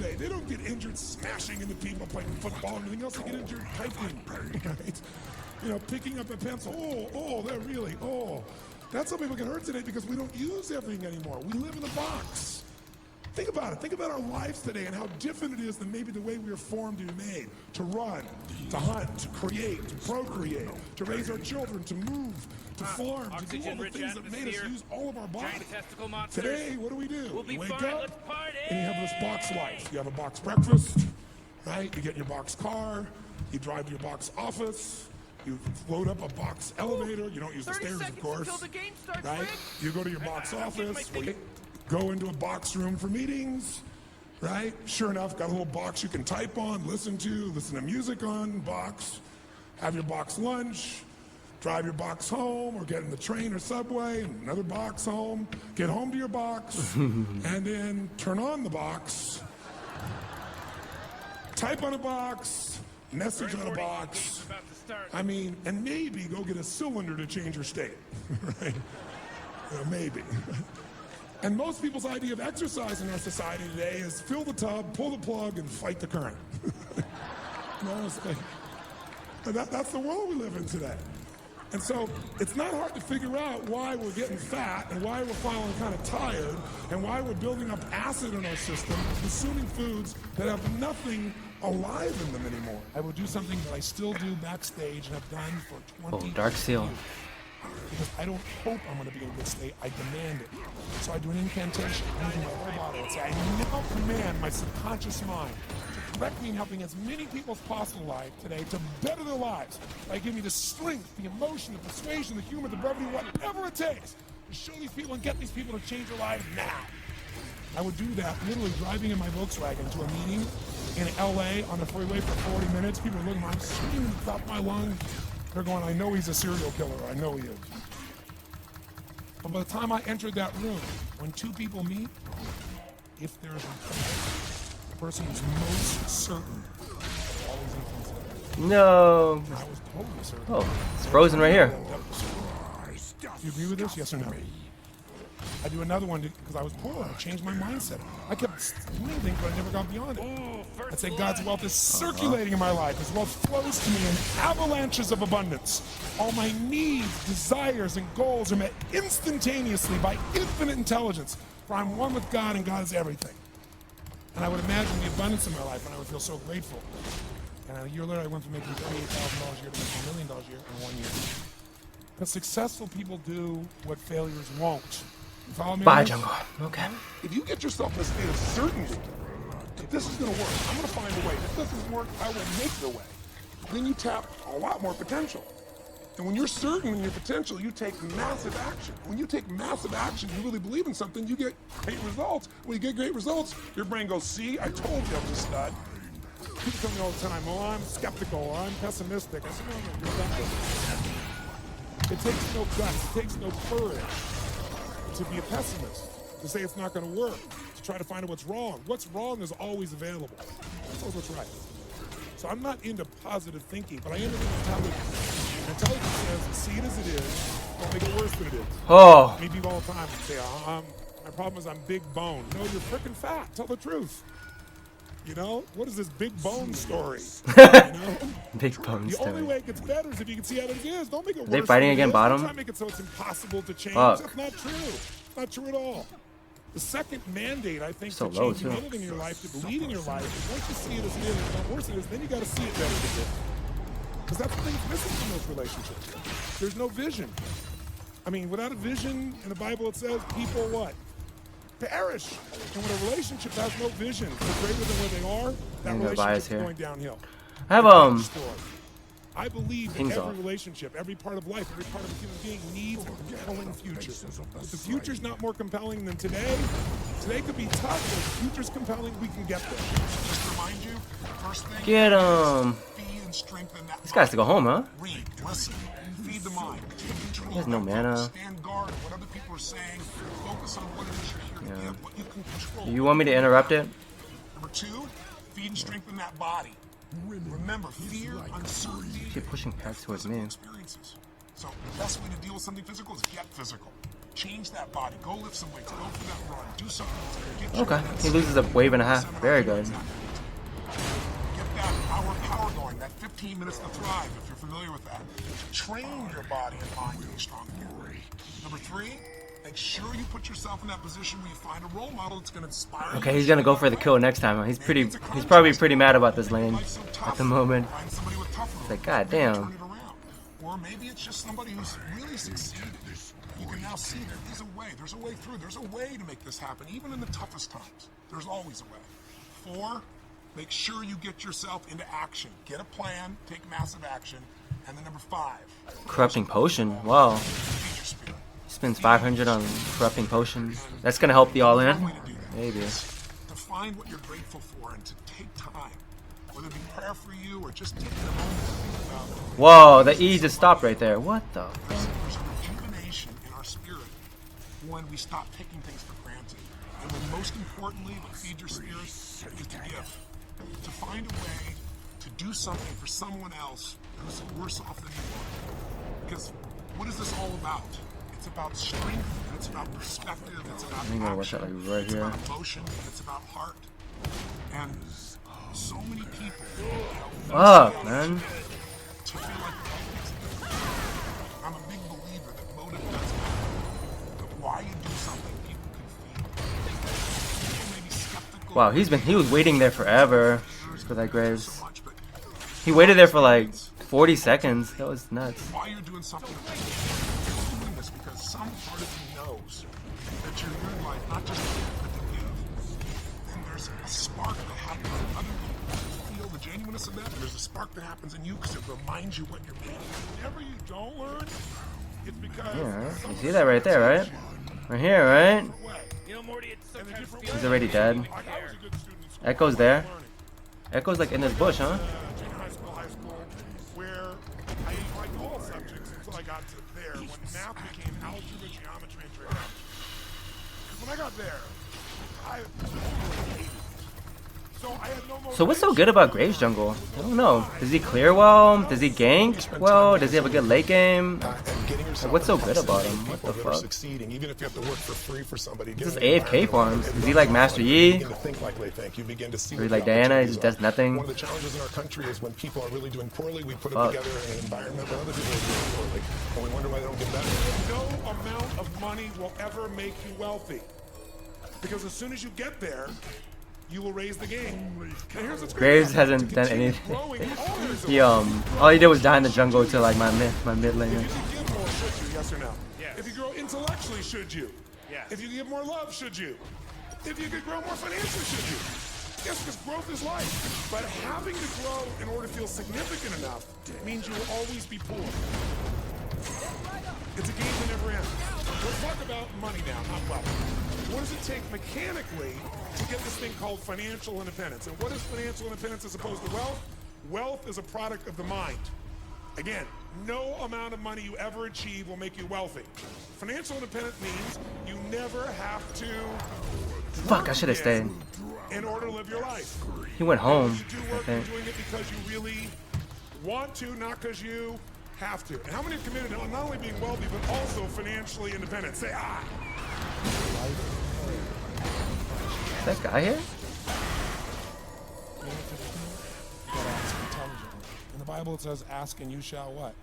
today. They don't get injured smashing into people, playing football and everything else. They get injured typing, right? You know, picking up a pencil. Oh, they're really, That's how people get hurt today because we don't use everything anymore. We live in a box. Think about it. Think about our lives today and how different it is than maybe the way we were formed to be made. To run, to hunt, to create, to procreate, to raise our children, to move, to farm, to do all the things that made us use all of our bodies. Today, what do? You wake up and you have this box life. You have a box breakfast, right? You get in your box car, you drive to your box office, you load up a box elevator. You don't use the stairs, of course, right? You go to your box office, go into a box room for meetings, right? Sure enough, got a little box you can type on, listen to music on, box, have your box lunch, drive your box home, or get in the train or subway, and another box home, get home to your box, and then turn on the box, type on a box, message on a box, and maybe go get a cylinder to change your state, right? Maybe. And most people's idea of exercise in our society today is fill the tub, pull the plug, and fight the current. That's the world we live in today. And so it's not hard to figure out why we're getting fat and why we're feeling kind of tired and why we're building up acid in our system, consuming foods that have nothing alive in them anymore. I will do something that I still do backstage and have done for 20 years. Dark Seal. Because I don't hope I'm going to be in a good state. I demand it. So I do an incantation. I do my whole body. I say, I now command my subconscious mind to correct me in helping as many people as possible alive today to better their lives by giving me the strength, the emotion, the persuasion, the humor, the brevity, whatever it takes to show these people and get these people to change their lives now. I would do that literally driving in my Volkswagen to a meeting in LA on the freeway for 40 minutes. People are looking, I'm screaming at the top of my lungs. They're going, I know he's a serial killer. I know he is. But by the time I entered that room, when two people meet, if there's a person who's most certain of all these instances. No. I was totally certain. Oh, it's frozen right here. Do you agree with this? Yes or no? I do another one because I was poor. I changed my mindset. I kept doing things, but I never got beyond it. I'd say God's wealth is circulating in my life. His wealth flows to me in avalanches of abundance. All my needs, desires, and goals are met instantaneously by infinite intelligence. For I'm one with God, and God is everything. And I would imagine the abundance in my life, and I would feel so grateful. And a year later, I went from making $38,000 a year to making $1 million a year in 1 year. Because successful people do what failures won't. Bye, Jungle. Okay. If you get yourself in a state of certainty that this is going to work, I'm going to find a way. If this doesn't work, I will make the way. Then you tap a lot more potential. And when you're certain in your potential, you take massive action. When you take massive action, you really believe in something, you get great results. When you get great results, your brain goes, see, I told you I was a stud. People tell me all the time, oh, I'm skeptical, or I'm pessimistic. I said, no, you're not. It takes no guts, it takes no courage to be a pessimist, to say it's not going to work, to try to find out what's wrong. What's wrong is always available. That's always what's right. So I'm not into positive thinking, but I am into intelligence. And intelligence says, see it as it is, don't make it worse than it is. Oh. Many people all the time say, my problem is I'm big bone. No, you're freaking fat. Tell the truth. You know, what is this big bone story? You know? Big bone the story. only way it gets better is if you can see how it is. Don't make it worse. Are they fighting again, bottom? Don't try to make it so it's impossible to change. Fuck. That's not true. It's not true at all. The second mandate, I think, So to low, changing too. anything in your life, to lead in your life, is once you see it as it is, it's not worse than it is, then you got to see it better than it is. Because that's the thing that's missing from those relationships. There's no vision. I mean, without a vision, in the Bible it says, people what? Perish. And when a relationship has no vision, they're greater than where they are, that relationship is going downhill. I have I believe that Things every off. relationship, every part of life, every part of a human being needs a compelling future. If the future's not more compelling than today could be tough, but if the future's compelling, we can get there. Just remind you, first thing, Get him. feed and strengthen that This guy's to go home, huh? read, listen, feed the mind. He has no mana. Stand guard at what other people are saying. Focus on what it is you're here to give, what you can control. Do you want me to interrupt it? Number two, feed and strengthen that body. Remember, fear, uncertainty, Keep pushing packs towards me. experiences. So the best way to deal with something physical is get physical. Change that body. Go lift some weights. Go for that run. Do something that's going to get you. Okay, he loses a wave and a half. Very good. Get that power going. That 15 minutes to thrive, if you're familiar with that. Train your body and mind to be strong again. Number 3, make sure you put yourself in that position where you find a role model that's going to inspire you. Okay, he's gonna go for the kill next time. He's probably pretty mad about this lane at the moment. It's like, god damn. Or maybe it's just somebody who's really succeeded. You can now see there is a way. There's a way through. There's a way to make this happen, even in the toughest times. There's always a way. 4, make sure you get yourself into action. Get a plan, take massive action. And then number 5. Corrupting potion. Wow. Feed your spirit. Spends 500 on corrupting potion. That's gonna help the all in. Maybe. To find what you're grateful for and to take time, whether it be prayer for you or just taking a moment to think about it. Whoa, the E just stopped right there. What the? There's a rejuvenation in our spirit when we stop taking things for granted. And when most importantly, to feed your spirit is to give. To find a way to do something for someone else who's worse off than you are. Because what is this all about? It's about strength, and it's about perspective, it's about action, right it's here. about emotion, it's about heart. And so many people Fuck, man. to feel like I'm a big believer that motive does matter. But why you do something, people can feel. People may be skeptical. Wow, he was waiting there forever for that Graves. So much, but He waited there for like 40 seconds. That was nuts. why you're doing something, you're doing this because some part of you knows that you're in your life not just to give, but to give. And there's a spark that happens in other people. You feel the genuineness of that, and there's a spark that happens in you because it reminds you what you're made of. Whenever you don't learn, it's because Yeah, you see that right there, right? Right here, right? You know, Morty, it's sometimes He's already dead. Like, I was a good student in school. Echo's there. Learning. Echo's like in this bush, huh? Junior high school, where I liked all subjects until I got to there, when math became algebra, geometry, and trigonometry. Because when I got there, I totally hated it. So I had no motivation. So what's so good about Graves Jungle? I don't know. Does he clear well? Does he gank well? Does he have a good late game? What's so good about him? What the fuck? Succeeding, even if you have to work for free for somebody. This is AFK farms. Is he like Master Yi? Think like they think. You begin to see Or like Diana, he just does One nothing? of the challenges in our country is when people are really doing poorly, we put them Fuck. together in an environment where other people are doing poorly, and we wonder why they don't get better. No amount of money will ever make you wealthy. Because as soon as you get there, you will raise the game. And here's what's great Graves about it. hasn't To done continue anything. growing in all areas of He life, all he did was die in the jungle to like my mid lane. if you could give more, should you? Yes or no? Yes. If you grow intellectually, should you? Yes. If you give more love, should you? If you could grow more financially, should you? Yes, because growth is life. But having to grow in order to feel significant enough means you will always be poor. It's a game that never ends. Let's talk about money now, not wealth. What does it take mechanically to get this thing called financial independence? And what is financial independence as opposed to wealth? Wealth is a product of the mind. Again, no amount of money you ever achieve will make you wealthy. Financial independence means you never have to Fuck, I should have stayed. in order to live your life. He went home, You do I work, you're think. doing it because you really want to, not because you have to. And how many have committed to not only being wealthy, but also financially independent? Say, ah! Is that guy here? You gotta ask intelligently. In the Bible it says, ask and you shall what?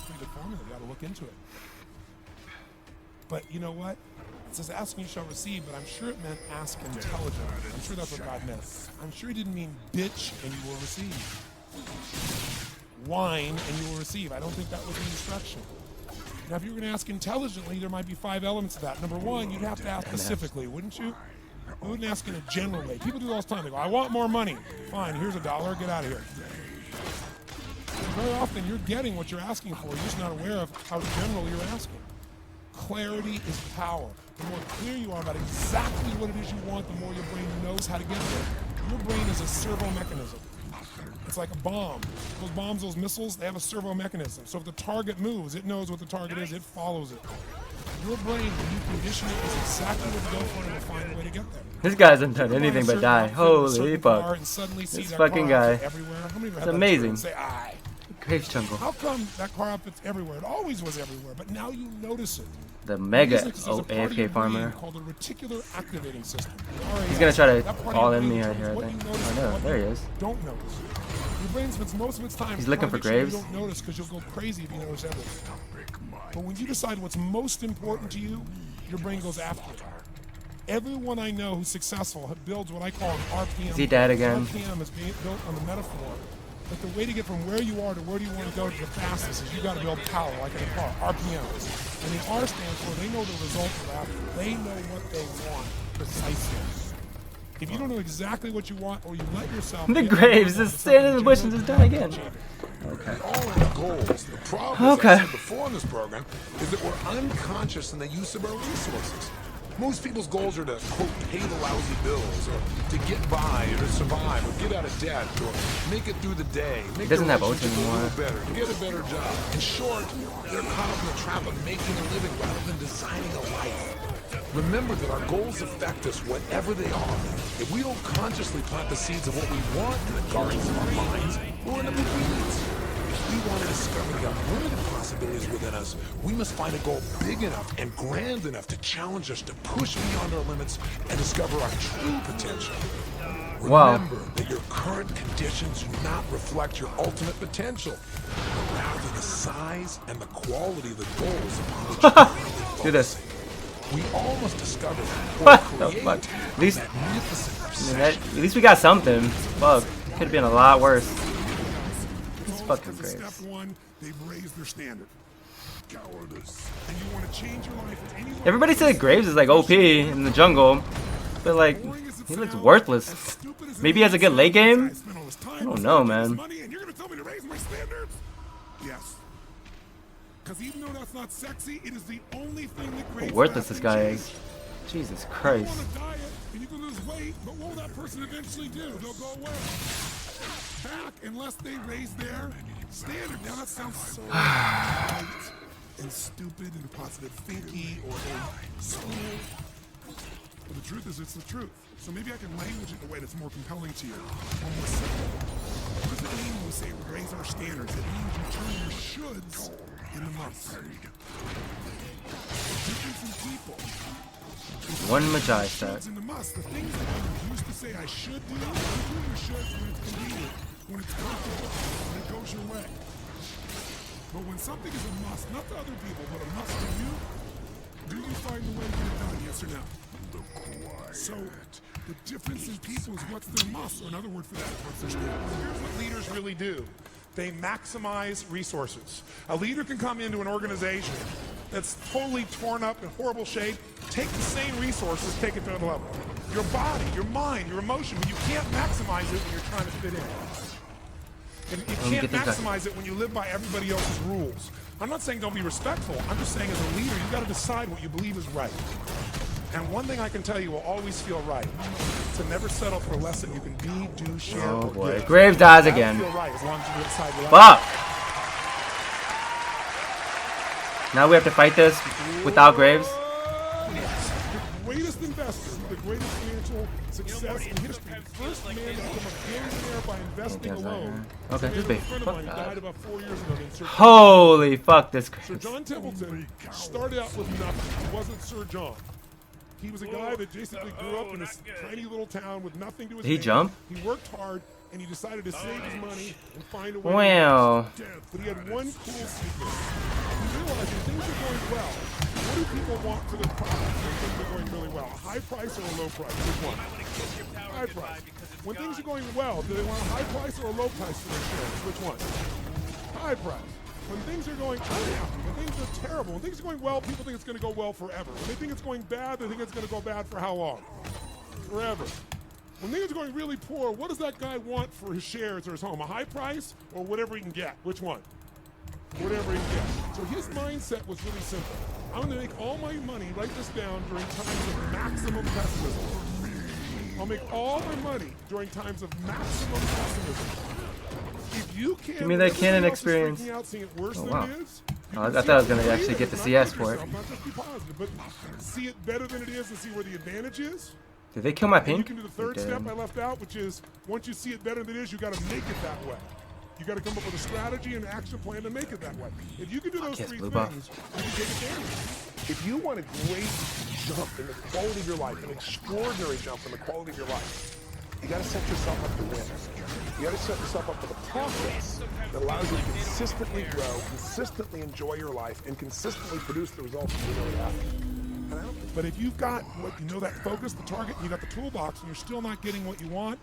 Pretty good formula, you gotta look into it. But you know what? It says ask and you shall receive, but I'm sure it meant ask intelligently. I'm sure that's what God meant. I'm sure he didn't mean bitch and you will receive. Whine and you will receive. I don't think that was the instruction. Now, if you were going to ask intelligently, there might be 5 elements to that. Number one, you'd have to ask specifically, wouldn't you? You wouldn't ask in a general way. People do it all the time. They go, I want more money. Fine, here's $1. Get out of here. Very often, you're getting what you're asking for. You're just not aware of how general you're asking. Clarity is power. The more clear you are about exactly what it is you want, the more your brain knows how to get there. Your brain is a servo mechanism. It's like a bomb. Those bombs, those missiles, they have a servo mechanism. So if the target moves, it knows what the target is, it follows it. Your brain, when you condition it, is exactly what to go for and will find a way to get there. This guy hasn't done anything but die. Holy fuck. This fucking guy. Everywhere. How many of you It's have that amazing. Say, aye. Graves jungle. How come that car outfit's everywhere? It always was everywhere, but now you notice it. The mega There's a part of your AFK brain farmer. called a reticular activating system. He's gonna try to That part of all your in me brain right here, I determines think. what you notice Oh and no, what there he you is. Don't notice. Your brain spends most of its time. He's looking for targeting Graves. You don't notice because you'll go crazy if you notice everything. But when you decide what's most important to you, your brain goes after it. Everyone I know who's successful builds what I call an RPM. Is he dead again? RPM is being built on the metaphor. But the way to get from where you are to where do you want to go to the fastest is you got to build power, like in a car, RPMs. And the R stands for they know the result of that. They know what they want precisely. If you don't know exactly what you want, or you let yourself... The Graves is standing in the bush and just die again. Okay. All our goals. The problem, as I said before in this program, is that we're unconscious in the use of our resources. Most people's goals are to, quote, pay the lousy bills, or to get by, or to survive, or get out of debt, or make it through the day, make doesn't their have oats relationship a anymore. little better, to get a better job. In short, they're caught up in the trap of making a living rather than designing a life. Remember that our goals affect us whatever they are. If we don't consciously plant the seeds of what we want in the gardens of our minds, we'll end up with weeds. If we want to discover the unlimited possibilities within us, we must find a goal big enough and grand enough to challenge us to push beyond our limits and discover our true potential. Wow. Remember that your current conditions do not reflect your ultimate potential, but rather the size and the quality of the goals upon which you currently Do this. focus. We all must discover What or the create fuck? At least, magnificent I mean, at least we got something. Fuck. Could have been a lot worse. It's fucking Because Graves. step one, they've raised their standard. Cowardice. And you want to change your life with anyone. Everybody said Graves is like OP in the jungle, but like he looks worthless. Maybe he has a good late game. I don't know, man. And you're gonna tell me to raise my standards? Yes. Because even though that's not sexy, it is the only thing that How creates worthless this lasting guy change. is. Jesus You Christ. want to diet and you can lose weight, but what will that person eventually do? They'll go away. Back unless they raise their standard. Now that sounds so light and stupid and positive thinky or school. But the truth is, it's the truth. So maybe I can language it in a way that's more compelling to you. Or more simple. What does it mean when we say raise our standards? It means you turn your shoulds into musts. Difference in people. One Magi set. Shoulds into musts. The things that you used to say I should do, you do your shoulds when it's convenient, when it's comfortable, when it goes your way. But when something is a must, not to other people, but a must to you, do you find the way to get it done, yes or no? So, the difference in people is what's their must, or another word for that is what's their standard. Here's what leaders really do. They maximize resources. A leader can come into an organization that's totally torn up in horrible shape, take the same resources, take it to another level. Your body, your mind, your emotion, when you can't maximize it when you're trying to fit in. And you can't maximize it when you live by everybody else's rules. I'm not saying don't be respectful. I'm just saying as a leader, you've got to decide what you believe is right. And one thing I can tell you will always feel right. To never settle for less than you can be, do, share, Oh or boy. give. Graves dies That'll again. feel right as long as you decide you're Fuck! Now we have to fight this without Graves. The greatest investor, the greatest financial success in history. First man to become a billionaire by investing alone. Okay, There's this a big. friend of Fuck mine who that. died about 4 years ago named Sir Holy fuck, this Sir Graves. John Templeton started out with nothing. He wasn't Sir John. He was a guy that basically grew up in this tiny little town with nothing to his Did he name. jump? He worked hard, and he decided to save his money and find a way Wow. to but he had one cool secret. He realized when things are going well, what do people want for their product when things are going really well? A high price or a low price? Which one? High price. When things are going well, do they want a high price or a low price for their shares? Which one? High price. When things are going unhappy, when things are terrible, when things are going well, people think it's going to go well forever. When they think it's going bad, they think it's going to go bad for how long? Forever. When things are going really poor, what does that guy want for his shares or his home? A high price or whatever he can get? Which one? Whatever he can get. So his mindset was really simple. I'm going to make all my money, write this down, during times of maximum pessimism. I'll make all my money during times of maximum pessimism. If you can't, Give me that Canon experience. out, seeing it worse Oh, than wow. it is, Oh, I thought I was gonna actually get the CS for it. not just be positive, but see it better than it is and see where the advantage is. Did they kill my And you pink? can do the They third did. step I left out, which is once you see it better than it is, you got to make it that way. You got to come up with a strategy and action plan to make it that way. If you can do those Yes, 3 blue things, buff. you can take advantage. If you want a great jump in the quality of your life, an extraordinary jump in the quality of your life, you got to set yourself up to win. You got to set yourself up for the process that allows you to consistently grow, consistently enjoy your life, and consistently produce the results you really have. But if you've got what you know, that focus, the target, and you got the toolbox, and you're still not getting what you want,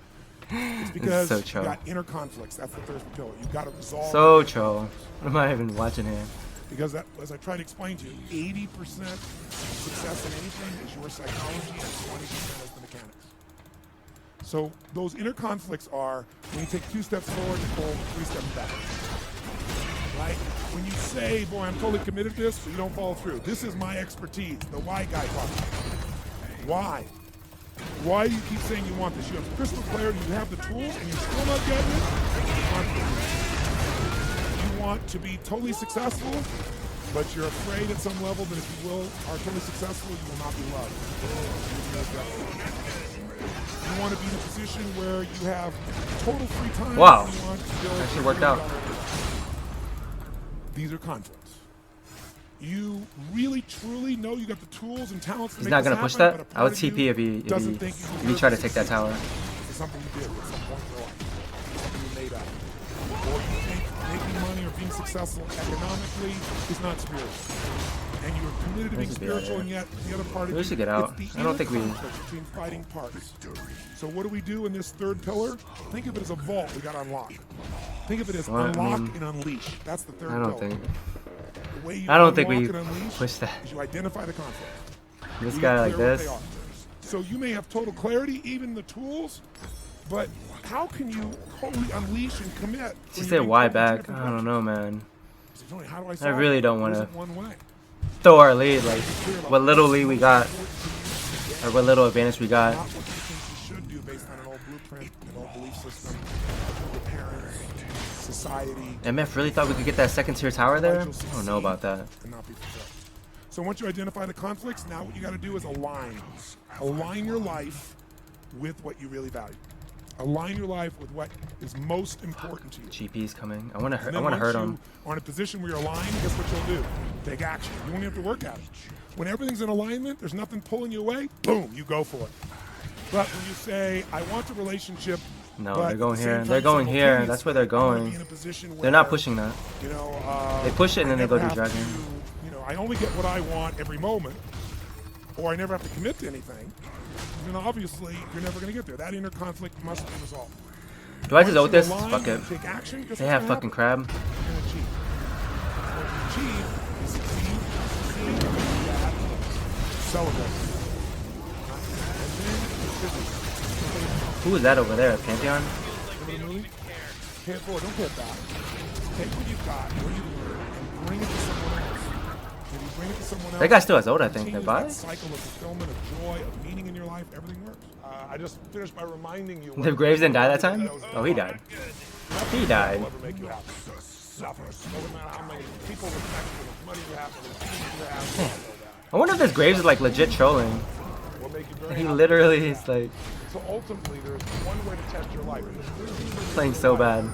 it's because so you chill. got inner conflicts. That's the third pillar. You got to resolve. So chill. What am I even watching here? Because that, as I tried to explain to you, 80% success in anything is your psychology, and 20% is the mechanics. So those inner conflicts are when you take 2 steps forward, you pull 3 steps back. Right? When you say, boy, I'm totally committed to this, but you don't follow through. This is my expertise, the why guy talking. Why? Why do you keep saying you want this? You have crystal clarity, you have the tools, and you're still not getting it? You want to be totally successful, but you're afraid at some level that if you are totally successful, you will not be loved. You want to be in a position where you have total free time. Wow. You want to build Actually worked out. These are conflicts. You really, truly know you got the tools and talents to He's make not this gonna push happen, that. but a I would part of TP you if doesn't think you he deserve tried to to take that succeed. tower. It's something you did at some point in your life. Something you made up. Or you think making money or being successful economically is not spiritual. And you're committed to being should get out of spiritual, here. and yet the other part of We you, should get out. it's the I don't think we- inner conflict between fighting parts. So what do we do in this third pillar? Think of it as a vault we got to unlock. Think of it as Well, I unlock mean, and unleash. That's the third I don't pillar. think. The way you I don't think unlock we and unleash push that. is you identify the conflict. This You guy get like clear what this. they are. So you may have total clarity, even the tools, but how can you totally unleash and commit? She when said you're why being told in back? two I different don't know, man. directions? Tony, how do I I solve really it? don't There want isn't to one way. throw our lead. Like what little lead we got, or what little advantage we got. Not what you think you should do based on an old blueprint, an old belief system, your parents, society. MF really thought we could get that second tier tower there? I don't know about that. And not be fulfilled. So once you identify the conflicts, now what you got to do is align. Align your life with what you really value. Align your life with what is most important to you. GP's coming. I want to hurt. And I then want to once hurt you him. are in a position where you're aligned, guess what you'll do? Take action. You won't even have to work at it. When everything's in alignment, there's nothing pulling you away, boom, you go for it. But when you say, I want a relationship, No, but they're at going the same here. time They're going here. That's where they're simultaneously, I wanna be going. in a position They're not where, pushing that. You know, They push it and then I they go never do have dragon. to, you know, I only get what I want every moment, or I never have to commit to anything. Then obviously, you're never going to get there. That inner conflict must be resolved. Do I just Once ult this? you align Fuck it. and take action, guess They what's have gonna fucking happen? crab. You're going to achieve. What you achieve, you succeed, that, celebrate. And then you're busy. Who is that over there? Pantheon? Remember the movie? Can't forward, don't get that. Take what you've got, what you learned, and bring it to someone else. When you bring it to someone else, That guy still has ult, I think. continues That buy? that cycle of fulfillment, of joy, of meaning in your life, everything works. I just finished by reminding you. The Graves didn't die that time? Oh, he died. He died. Will ever make you happy. Nothing. Doesn't matter how many people respect you, how much money you have, how many teams you have. I wonder if this Graves is like legit trolling. Will make you very He happy. literally is like So ultimately, there's one way to test your life. And there's three things playing so bad.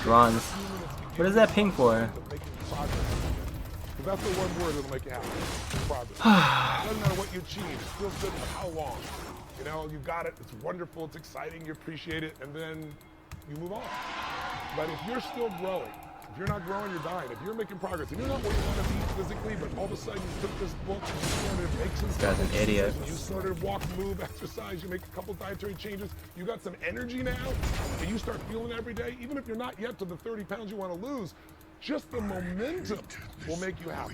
Bronze. What is that ping for? of making progress. Because that's the one word that'll make you happy. Progress. It doesn't matter what you achieve. It feels good for how long. You know, you got it. It's wonderful. It's exciting. You appreciate it. And then you move on. But if you're still growing, if you're not growing, you're dying. If you're making progress, if you're not where you want to be physically, but all of a sudden you took this book and you started making some guy's an idiot. You started walk, move, exercise, you make a couple dietary changes, you got some energy now, and you start feeling every day, even if you're not yet to the 30 pounds you want to lose, just the momentum will make you happy.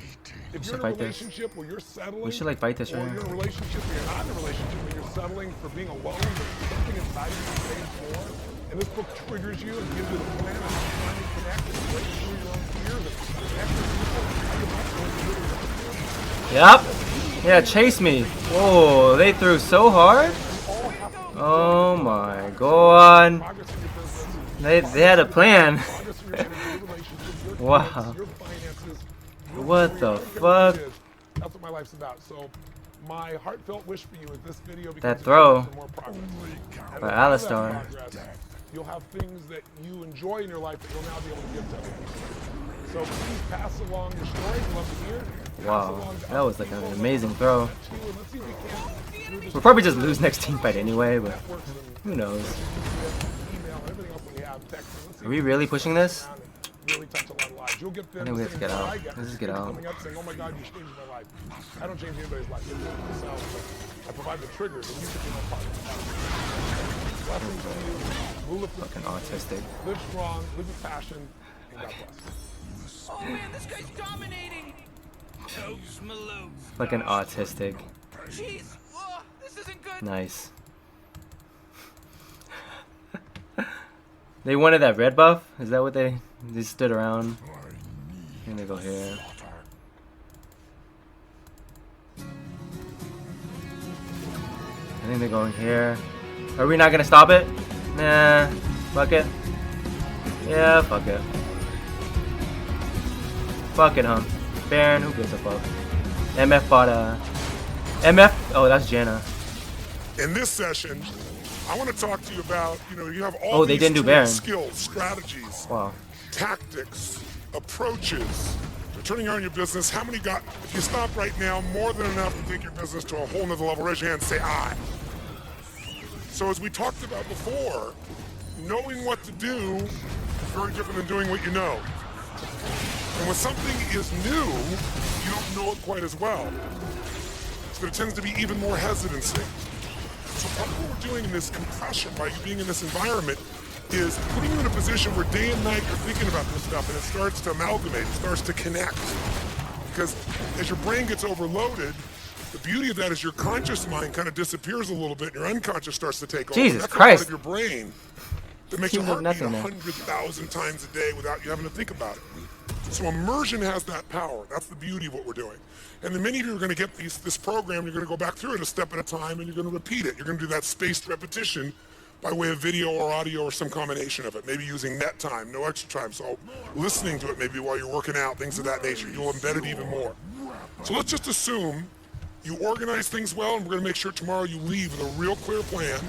If should you're in a fight this. relationship where you're settling, We should, like, fight this or right you're now. in a relationship where you're not in a relationship where you're settling for being alone, but something inside of you saying more, and this book triggers you and gives you the plan of how to finally connect and break through your own fears and connect with people, how you might really want to. Yep. Yeah, chase me. Whoa, they threw so hard. Oh my god. Progress in your business, They had a plan. progress in your energy, your relationships, your Wow. kids, your finances, your What career, the I don't care fuck? what it is. That's what my life's about. So my heartfelt wish for you is this video That becomes a throw for more progress. And by out of that Alistar. progress, you'll have things that you enjoy in your life that you'll now be able to give to other people. So please pass along your story. We'd love to hear. Pass Wow, along to that other was like an people. amazing throw. Let's see if we can, through this We'll probably just lose next team fight anyway, but networks and who knows? email and everything else that we have, text. Let's see Are we really pushing this? really touch a lot of lives. You'll get them I think we the have to same get thing out. I get. Let's just get People out. coming up saying, "Oh my God, you changed my life." I don't change anybody's life. It's myself. But I provide the triggers, and you can be my partner. Blessings to you. Rule of Fucking autistic. Live strong. Live with passion. And God bless. Oh man, this guy's dominating. Toes Malone. Fucking autistic. Jeez, this isn't good. Nice. They wanted that red buff? Is that what they stood around? And they go here. I think they're going here. Are we not gonna stop it? Nah. Fuck it. Yeah, fuck it. Fuck it, huh? Baron, who gives a fuck? MF bought a... MF? Oh, that's Janna. In this session, I want to talk to you about, you have all Oh, they these didn't do tools, Baron. skills, strategies, Wow. tactics, approaches to turning on your business. How many got, if you stop right now, more than enough to take your business to a whole nother level? Raise your hand and say I. So as we talked about before, knowing what to do is very different than doing what you know. And when something is new, you don't know it quite as well. So there tends to be even more hesitancy. So part of what we're doing in this compression, by you being in this environment, is putting you in a position where day and night you're thinking about this stuff, and it starts to amalgamate, it starts to connect. Because as your brain gets overloaded, the beauty of that is your conscious mind kind of disappears a little bit, and your unconscious starts to take over. Jesus That's Christ. the part of your brain that makes your Seems like heart beat nothing there. 100,000 times a day without you having to think about it. So immersion has that power. That's the beauty of what we're doing. And then many of you are going to get this program, you're going to go back through it a step at a time, and you're going to repeat it. You're going to do that spaced repetition by way of video or audio or some combination of it. Maybe using net time, no extra time. So listening to it maybe while you're working out, things of that nature. You'll embed it even more. So let's just assume you organize things well, and we're going to make sure tomorrow you leave with a real clear plan.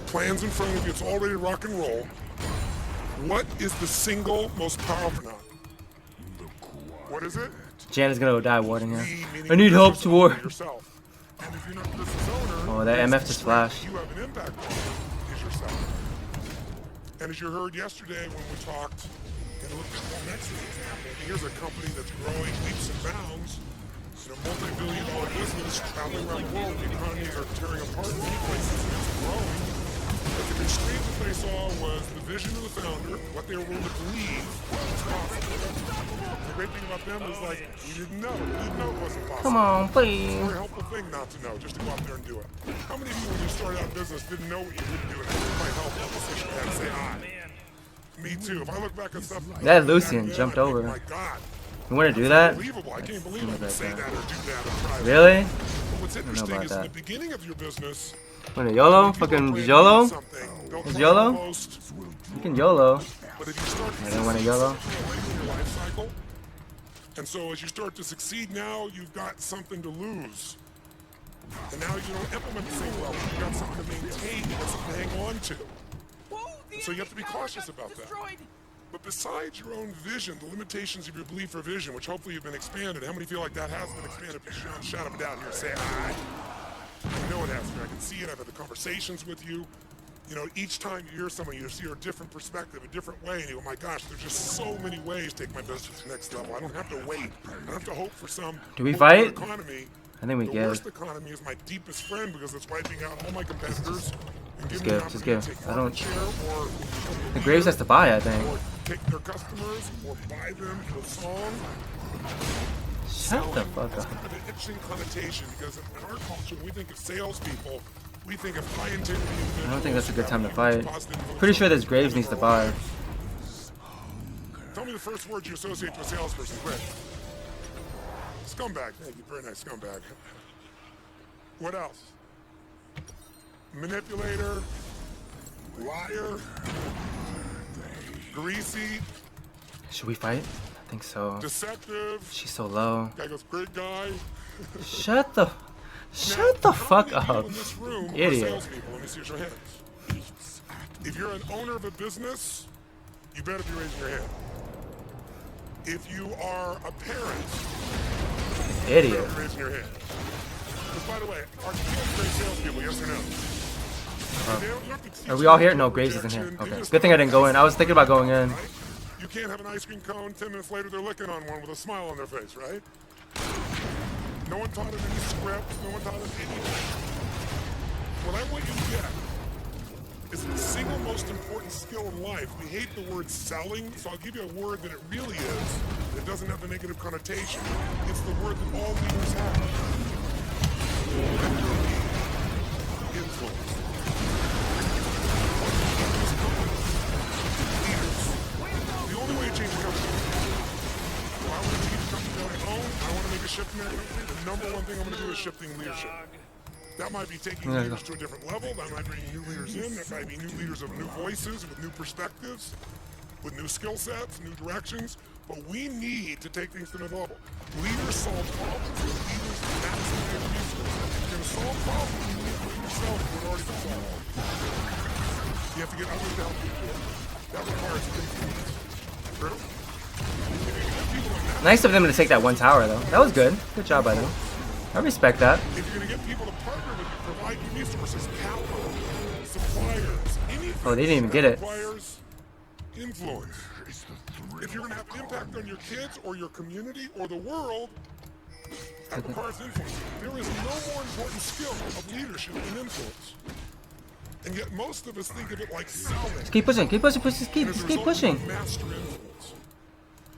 Plans in front of you, it's all ready to rock and roll. What is the single most powerful now? What is it? Janna's gonna go die warding her. Me, meaning I need help to business ward. owner yourself. And if you're not the business owner, Oh, that then MF the just strength flashed. You have an impact on is yourself. And as you heard yesterday when we talked and looked at what next is happening, here's a company that's growing leaps and bounds. A multi-billion-dollar business traveling around the world. The economies are tearing apart in many places, and it's growing. But the constraint that they saw was the vision of the founder, what they were willing to believe was possible. The great thing about them is like, we didn't know. We didn't know it wasn't possible. Come on, It's a please. very helpful thing not to know, just to go out there and do it. How many of you, when you started out in business, didn't know what you were doing? It might help a decision you had to say, me too. If I look back at stuff like That back Lucian then, jumped I think, over. my God. You wanna do that? Unbelievable. I can't believe I could say that or do that or try that. Really? But what's interesting about is in that. the beginning of your business, Wanna YOLO? when people are Fucking brand YOLO? new to something, they'll Is try YOLO? almost, You can YOLO. but if you start to I don't wanna succeed YOLO. somewhere late in your life cycle, and so as you start to succeed now, you've got something to lose. And now you don't implement the same level. You've got something to maintain, you've got something to hang on to. Whoa, the So you have to be enemy tower cautious got about that. destroyed. But besides your own vision, the limitations of your belief or vision, which hopefully you've been expanded, how many feel like that has been expanded? Beyond shout up and down here and say, I know it has been. I can see it. I've had the conversations with you. Each time you hear someone, you see a different perspective, a different way, and you go, my gosh, there's just so many ways to take my business to the next level. I don't have to wait. I don't have to hope for some Do we open fight? economy. I think we The give. worst economy is my deepest friend because it's wiping out all my competitors and Just giving me give, an just opportunity give. to take I don't- market share or The Graves has to buy, I think. or take their customers or buy them with song. Shut the fuck It's up. kind of an interesting connotation because in our culture, when we think of salespeople, we think of high integrity individuals. I don't think that's a good time to who fight. have positive influence Pretty sure on this Graves needs to buy. Tell me the first word you associate to a salesperson, quick. Scumbag. Thank you. Very nice, scumbag. What else? Manipulator. Liar. Greasy. Should we fight? I think so. Deceptive. She's so low. Guy goes, great guy. Shut the Now, fuck how many people up. in this room are Idiot. salespeople? Let me see your hands. If you're an owner of a business, you better be raising your hand. If you are a parent, you Idiot. better be raising your hand. Because by the way, are kids great salespeople, yes or no? They don't have to teach Are we all you here? No, projection. Graves isn't here. They Okay. just Good thing I didn't go in. I was thinking about going in. Right? You can't have an ice cream cone, 10 minutes later they're licking on one with a smile on their face, right? No one taught them any scripts, no one taught them anything. What I want you to get is the single most important skill in life. We hate the word selling, so I'll give you a word that it really is. It doesn't have the negative connotation. It's the word that all leaders have. Influence. The only way to change a company, if I want to change a company that I own, I want to make a shift in that company, the number one thing I'm going to do is shifting leadership. That might be taking leaders to a different level, that might bring new leaders in, that might be new leaders of new voices, with new perspectives, with new skill sets, new directions, but we need to take things to another level. Leaders solve problems, leaders maximize resources. If you're going to solve problems, you need to do it yourself when already been solved. You have to get others to help you do it. That requires influence. True? If you can get people in that, Nice of them to take that one tower, though. That was good. Good job by them. I respect that. if you're going to get people to partner with you, provide you resources, capital, suppliers, anything Oh, they didn't even get it. requires influence. If you're going to have an impact on your kids or your community or the world, that requires influence. There is no more important skill of leadership than influence. And yet most of us think of it like selling. Keep pushing. Keep pushing. Push. Keep And as a keep result, pushing. we master influence.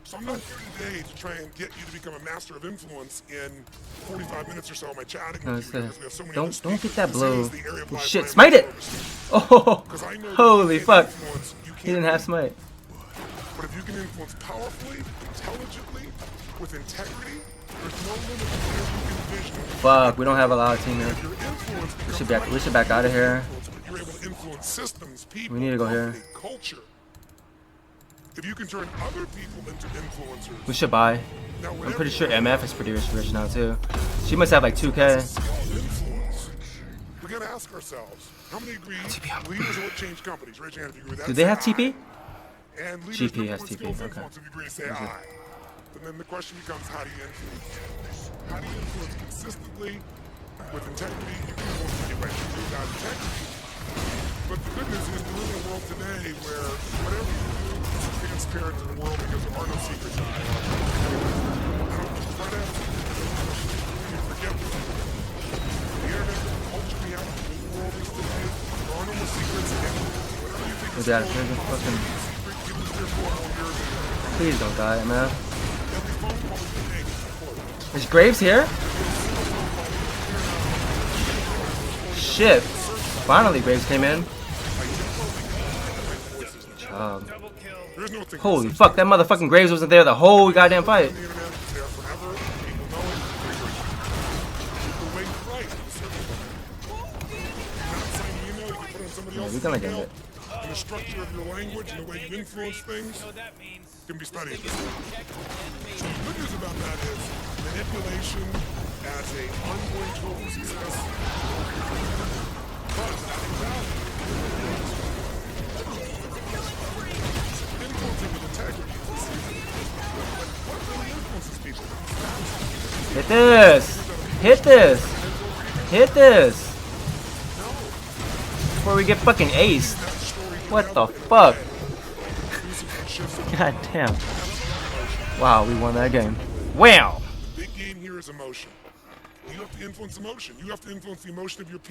So I'm not here today to try and get you to become a master of influence in 45 minutes or so of my chatting with you because we have so many other Don't get speakers. that This blow. is the area of Oh, life shit, I'm smite it! focused. Oh, 'Cause I know that holy you can fuck. influence, you He didn't can't have smite. But if you can influence powerfully, intelligently, with integrity, there's no limit to where you can envision. Fuck, we don't have a lot of team here. Your influence becomes We should back out of here. You're able to influence systems, people, We need to go here. company, culture. If you can turn other people into influencers, We should buy. now I'm pretty sure MF is pretty rich now too. She must have like 2K. influence. We gotta ask ourselves, how many agree leaders are what change companies? Raise your hand if you agree with that. Do they Say have aye. TP? And leaders GP do has what TP, skills okay. influence. If you agree, say aye. And then the question becomes, how do you influence? How do you influence consistently with integrity? You can influence anyway. Without integrity. But the good news is we live in a world today where whatever you do is transparent to the world because there are no secrets in the world. Try to have secrets. You forget what you do. The internet, the culture we have, the world is today, there are no more secrets. And whatever you think Look is at that. still There's a fucking. secret, give it your 4 more years ago. Please don't die, MF. Every phone call you make is recorded. Is Graves here? Shit. Finally, Graves came in. Job. There's no thing Holy fuck, that motherfucking Graves wasn't there the whole goddamn fight. the internet is there forever. People know it. The way you write is not saying you know, you can put it on somebody Yeah, else's we're gonna get email, it. and the structure of your language and the way you influence things can be studied. So the good news about that is manipulation as a ongoing tool for success. But adding value. Influencing with integrity. What really influences people? Hit this! Hit this! Hit this! Before we get fucking aced. What the fuck? God damn. Wow, we won that game. Wow! Big game here is emotion. You have to influence emotion. You have to influence the emotion of your people.